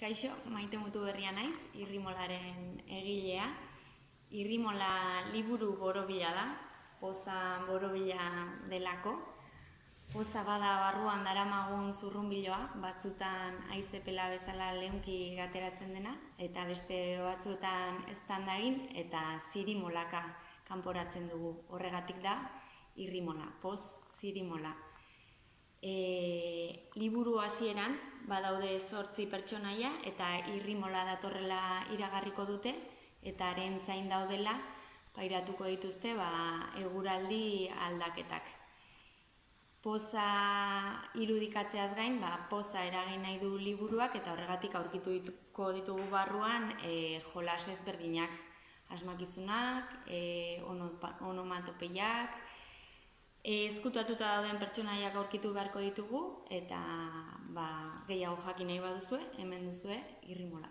Kaixo, Maite Mutuberria naiz, Irrimolaren egilea. Irrimola liburu borobila da, poza borobila delako. Poza bada barruan daramagun zurrunbiloa, batzutan haizepela bezala leunki gateratzen dena, eta beste batzuetan eztandagin eta zirimolaka kanporatzen dugu. Horregatik da, irrimola, poz zirimola. Liburu hasieran badaude 8 pertsonaia eta irrimola datorrela iragarriko dute eta haren zain daudela pairatuko dituzte eguraldi aldaketak. Poza irudikatzeaz gain, poza eragin nahi du liburuak eta horregatik aurkituko ditugu barruan jolas ezberdinak, asmakizunak, onomatopeiak, ezkutatuta dauden pertsonaiak aurkitu beharko ditugu eta gehiago jakin nahi baduzue, hemen duzue irrimola.